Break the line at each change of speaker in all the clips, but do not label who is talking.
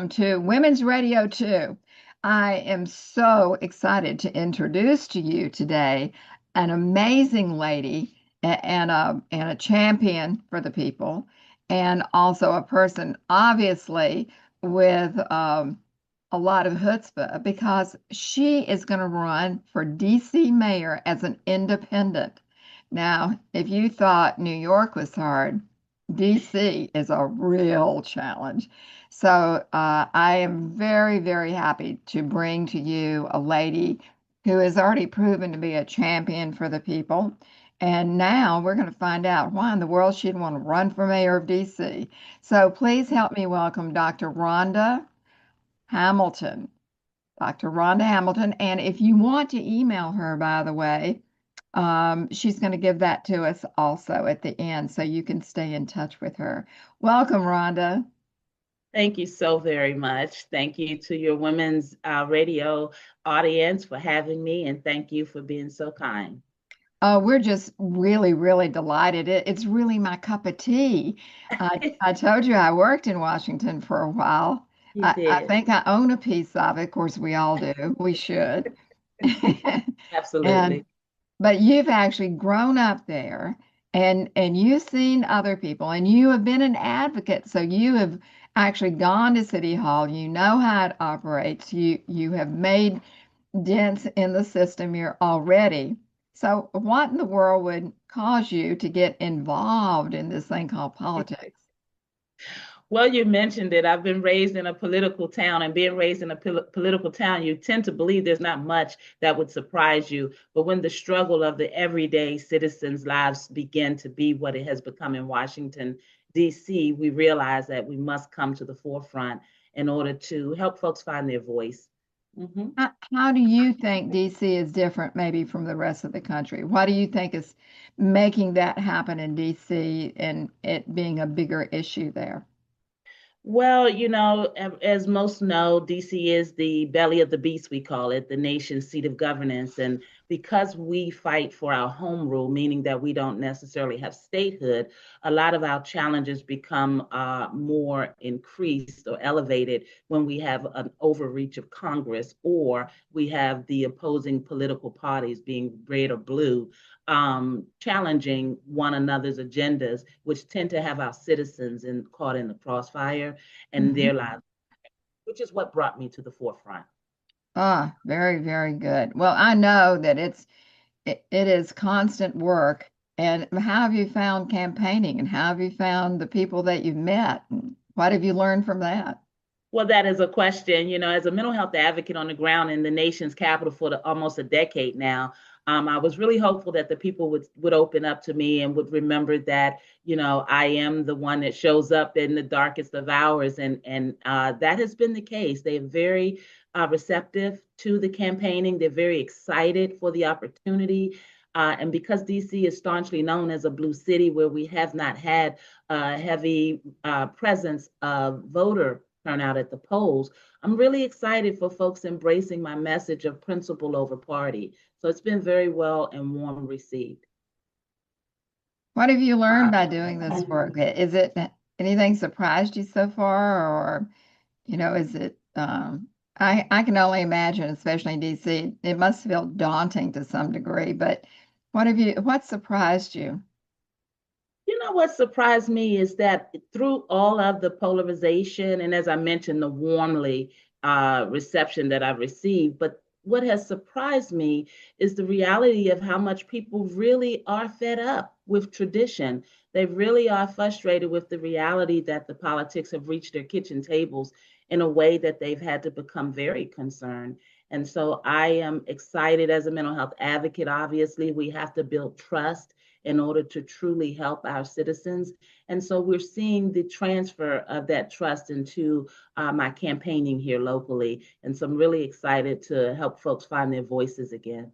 welcome to Women's Radio 2. I am so excited to introduce to you today an amazing lady and a champion for the people, and also a person, obviously, with a lot of chutzpah because she is going to run for DC mayor as an independent. Now, if you thought New York was hard, DC is a real challenge. So I am very, very happy to bring to you a lady who has already proven to be a champion for the people. And now we're going to find out why in the world she'd want to run for mayor of DC. So please help me welcome Dr. Rhonda Hamilton. Dr. Rhonda Hamilton. And if you want to email her, by the way, she's going to give that to us also at the end so you can stay in touch with her. Welcome, Rhonda.
Thank you so very much. Thank you to your women's radio audience for having me, and thank you for being so kind.
We're just really, really delighted. It's really my cup of tea. I told you I worked in Washington for a while.
You
I
did.
think I own a piece of it. Of course, we all do. We should. And
Absolutely.
but you've actually grown up there and you've seen other people and you have been an advocate. So you have actually gone to City Hall. You know how it operates. You have made dents in the system here already. So what in the world would cause you to get involved in this thing called politics?
Well, you mentioned it. I've been raised in a political town, and being raised in a political town, you tend to believe there's not much that would surprise you. But when the struggle of the everyday citizens' lives begin to be what it has become in Washington, D.C., we realize that we must come to the forefront in order to help folks find their voice. Mhm.
How do you think DC is different maybe from the rest of the country? What do you think is making that happen in DC and it being a bigger issue there?
Well, as most know, DC is the belly of the beast, we call it, the nation's seat of governance. And because we fight for our home rule, meaning that we don't necessarily have statehood, a lot of our challenges become more increased or elevated when we have an overreach of Congress or we have the opposing political parties, being red or blue, challenging one another's agendas, which tend to have our citizens caught in the crossfire and
Mhm.
their lives, which is what brought me to the forefront.
Ah, very, very good. Well, I know that it is constant work. And how have you found campaigning and how have you found the people that you've met? And what have you learned from that?
Well, that is a question. As a mental health advocate on the ground in the nation's capital for almost a decade now, I was really hopeful that the people would open up to me and would remember that, I am the one that shows up in the darkest of hours, and that has been the case. They're very receptive to the campaigning. They're very excited for the opportunity. And because DC is staunchly known as a blue city where we have not had a heavy presence of voter turnout at the polls, I'm really excited for folks embracing my message of principle over party. So it's been very well and warm received.
What have you learned by doing this work? Is it anything surprised you so far or is it I can only imagine, especially in DC, it must feel daunting to some degree, but what surprised you?
What surprised me is that through all of the polarization, and as I mentioned, the warmly reception that I've received, but what has surprised me is the reality of how much people really are fed up with tradition. They really are frustrated with the reality that the politics have reached their kitchen tables in a way that they've had to become very concerned. And so I am excited as a mental health advocate. Obviously, we have to build trust in order to truly help our citizens. And so we're seeing the transfer of that trust into my campaigning here locally. And so I'm really excited to help folks find their voices again.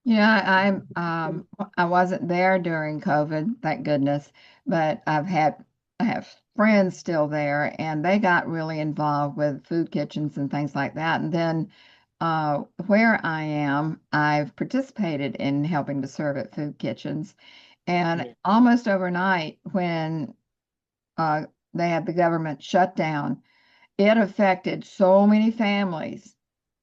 Yeah, I wasn't there during COVID, thank goodness, but I have friends still there and they got really involved with food kitchens and things like that. And then where I am, I've participated in helping to serve at food kitchens. And
Yeah.
almost overnight, when uh, they had the government shut down, it affected so many families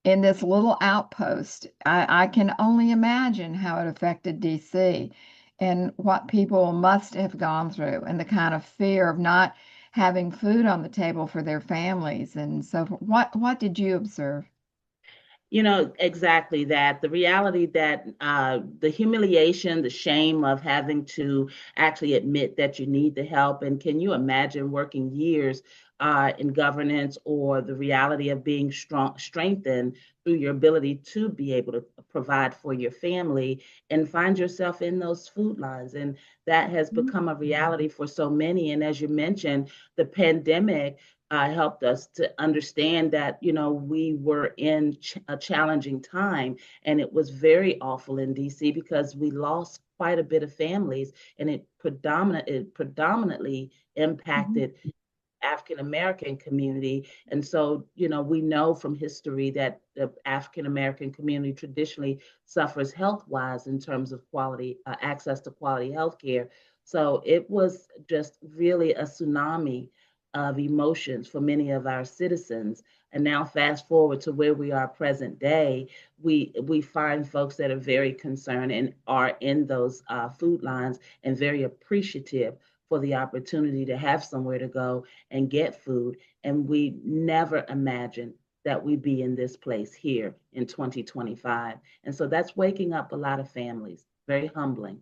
in this little outpost. I can only imagine how it affected DC and what people must have gone through and the kind of fear of not having food on the table for their families and so forth. What did you observe?
You know, exactly that. The reality that the humiliation, the shame of having to actually admit that you need the help. And can you imagine working years in governance, or the reality of being strengthened through your ability to be able to provide for your family and find yourself in those food lines? And that has become a reality for so many. And as you mentioned, the pandemic helped us to understand that, you know, we were in a challenging time, and it was very awful in DC because we lost quite a bit of families, and it predominantly
Mhm.
impacted African American community. And so, you know, we know from history that the African American community traditionally suffers health wise in terms of quality access to quality health care. So it was just really a tsunami of emotions for many of our citizens. And now, fast forward to where we are present day, we find folks that are very concerned and are in those food lines and very appreciative for the opportunity to have somewhere to go and get food. And we never imagined that we'd be in this place here in 2025. And so that's waking up a lot of families. Very humbling.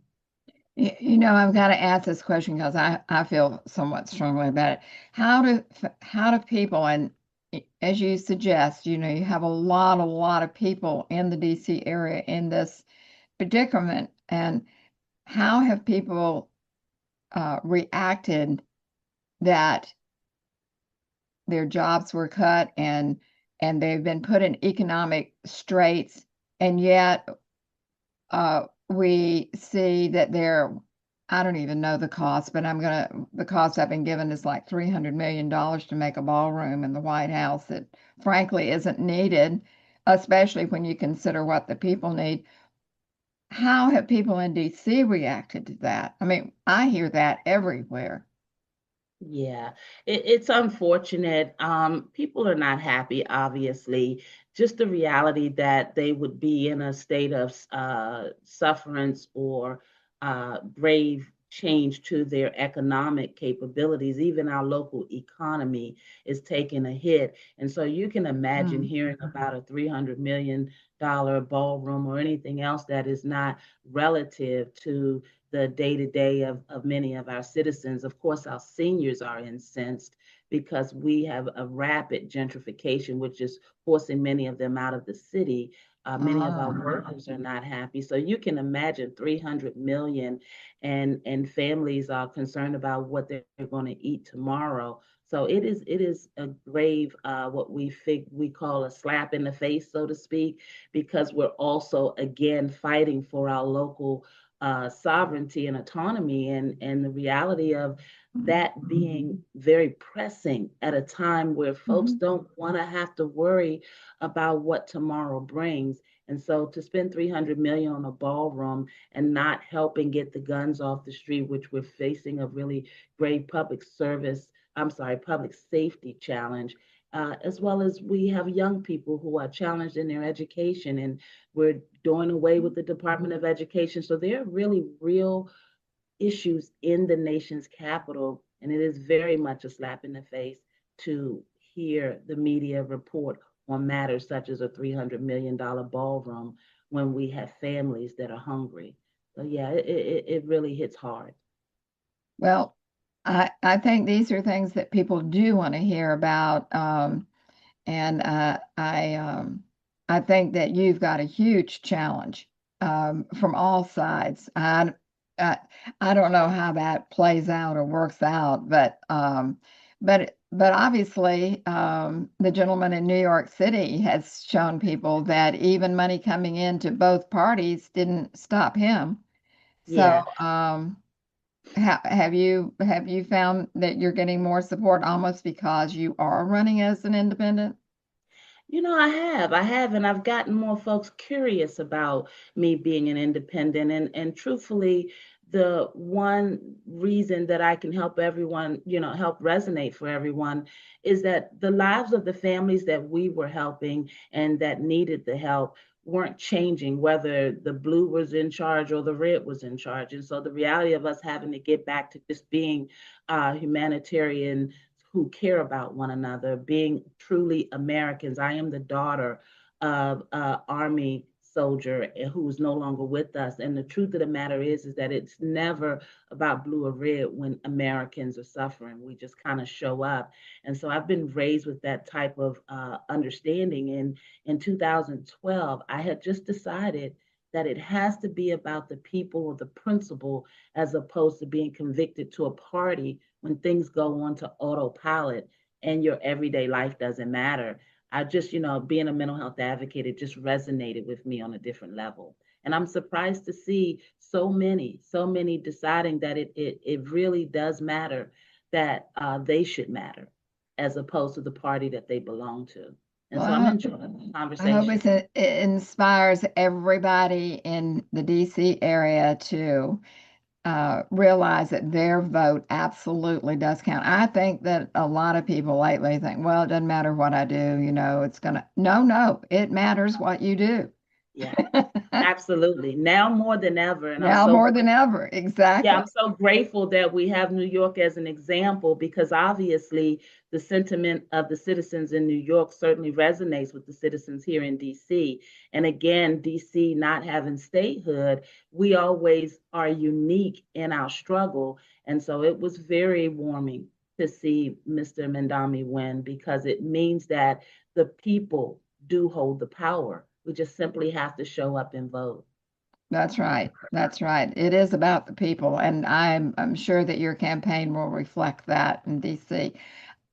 You know, I've got to ask this question because I feel somewhat strongly about it. How do people, and as you suggest, you know, you have a lot of people in the DC area in this predicament, and how have people reacted that their jobs were cut and they've been put in economic straits, and yet we see that they're, I don't even know the cost, but the cost I've been given is like $300 million to make a ballroom in the White House that frankly isn't needed, especially when you consider what the people need. How have people in DC reacted to that? I mean, I hear that everywhere.
Yeah, it's unfortunate. People are not happy, obviously. Just the reality that they would be in a state of sufferance or brave change to their economic capabilities. Even our local economy is taking a hit. And so you can imagine
Mm.
hearing about a $300 million ballroom or anything else that is not relative to the day to day of many of our citizens. Of course, our seniors are incensed because we have a rapid gentrification, which is forcing many of them out of the city. Many of our
Ah.
workers are not happy. So you can imagine 300 million, and families are concerned about what they're going to eat tomorrow. So it is a grave what we call a slap in the face, so to speak, because we're also again fighting for our local sovereignty and autonomy, and the reality of that being very pressing at a time where folks
Mhm.
don't want to have to worry about what tomorrow brings. And so to spend 300 million on a ballroom and not helping get the guns off the street, which we're facing a really great public safety challenge, as well as we have young people who are challenged in their education, and we're doing away with the Department of Education. So there are really real issues in the nation's capital, and it is very much a slap in the face to hear the media report on matters such as a $300 million ballroom when we have families that are hungry. So yeah, it really hits hard.
Well, I think these are things that people do want to hear about. And I think that you've got a huge challenge from all sides. I I don't know how that plays out or works out, but obviously the gentleman in New York City has shown people that even money coming into both parties didn't stop him. So
Yeah.
have you found that you're getting more support almost because you are running as an independent?
You know, I have, and I've gotten more folks curious about me being an independent. And truthfully, the one reason that I can help everyone, help resonate for everyone is that the lives of the families that we were helping and that needed the help weren't changing, whether the blue was in charge or the red was in charge. And so the reality of us having to get back to just being humanitarian who care about one another, being truly Americans. I am the daughter of Army soldier who is no longer with us. And the truth of the matter is that it's never about blue or red when Americans are suffering. We just kind of show up. And so I've been raised with that type of understanding. And in 2012, I had just decided that it has to be about the people or the principle as opposed to being convicted to a party when things go on to autopilot and your everyday life doesn't matter. I just, being a mental health advocate, it just resonated with me on a different level. And I'm surprised to see so many deciding that it really does matter that they should matter as opposed to the party that they belong to. And so I'm
Well,
enjoying the
I hope
conversation.
it inspires everybody in the DC area to realize that their vote absolutely does count. I think that a lot of people lately think, well, it doesn't matter what I do, it's gonna. No, no, it matters what you do.
Yeah, absolutely. Now more than ever. And I'm
Now
so
more
grateful.
than ever.
Yeah,
Exactly.
I'm so grateful that we have New York as an example because obviously the sentiment of the citizens in New York certainly resonates with the citizens here in DC. And again, DC not having statehood, we always are unique in our struggle. And so it was very warming to see Mr. Mandami win because it means that the people do hold the power. We just simply have to show up and vote.
That's right. That's right. It is about the people, and I'm sure that your campaign will reflect that in DC.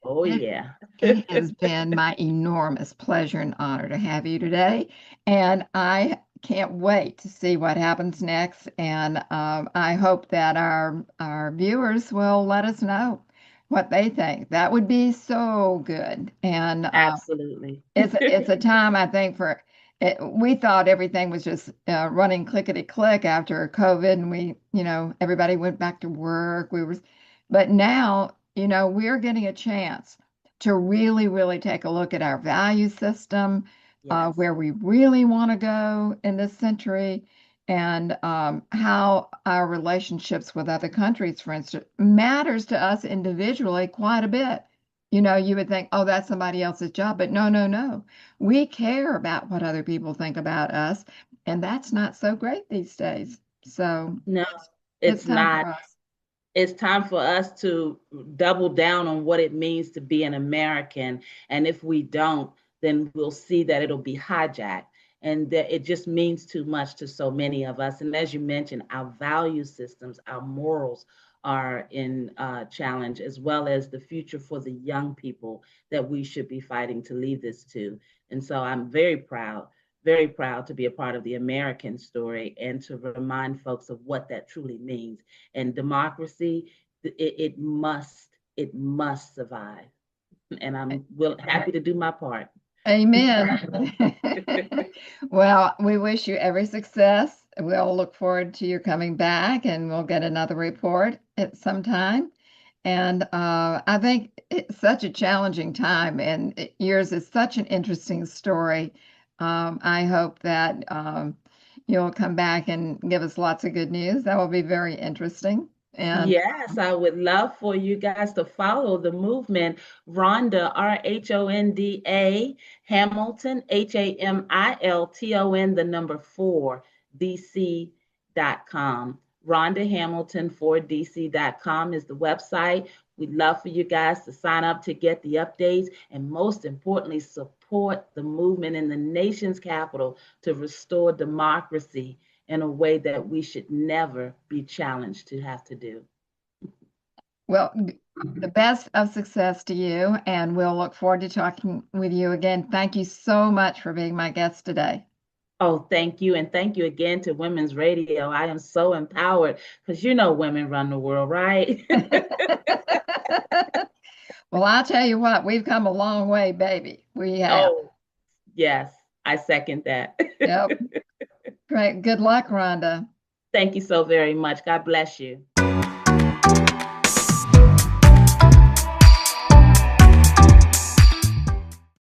Oh,
It,
yeah.
it has been my enormous pleasure and honor to have you today, and I can't wait to see what happens next. And I hope that our viewers will let us know what they think. That would be so good. And
Absolutely.
it's a time I think for it, we thought everything was just running clickety click after COVID, and everybody went back to work. But now we're getting a chance to really, really take a look at our value system,
Yes.
where we really want to go in this century, and how our relationships with other countries, for instance, matters to us individually quite a bit. You would think, oh, that's somebody else's job, but no, no, no. We care about what other people think about us, and that's not so great these days. So
No,
it's
it's
time for
not.
us.
It's time for us to double down on what it means to be an American. And if we don't, then we'll see that it'll be hijacked. And that it just means too much to so many of us. And as you mentioned, our value systems, our morals are in challenge, as well as the future for the young people that we should be fighting to leave this to. And so I'm very proud to be a part of the American story and to remind folks of what that truly means. And democracy, it must survive. And happy to do my part.
Amen. Well, we wish you every success. We'll look forward to your coming back, and we'll get another report at some time. And I think it's such a challenging time, and yours is such an interesting story. I hope that you'll come back and give us lots of good news. That will be very interesting. And
Yes, I would love for you guys to follow the movement. Rhonda, Rhonda, Hamilton, Hamilton, the number 4, DC.com. Rhonda Hamilton for DC.com is the website. We'd love for you guys to sign up to get the updates and most importantly, support the movement in the nation's capital to restore democracy in a way that we should never be challenged to have to do.
well, the best of success to you, and we'll look forward to talking with you again. Thank you so much for being my guest today.
Oh, thank you. And thank you again to Women's Radio. I am so empowered because women run the world, right?
Well, I'll tell you what, we've come a long way, baby. We have.
Oh, yes, I second that.
Yep. Great. Good luck, Rhonda.
Thank you so very much. God bless you.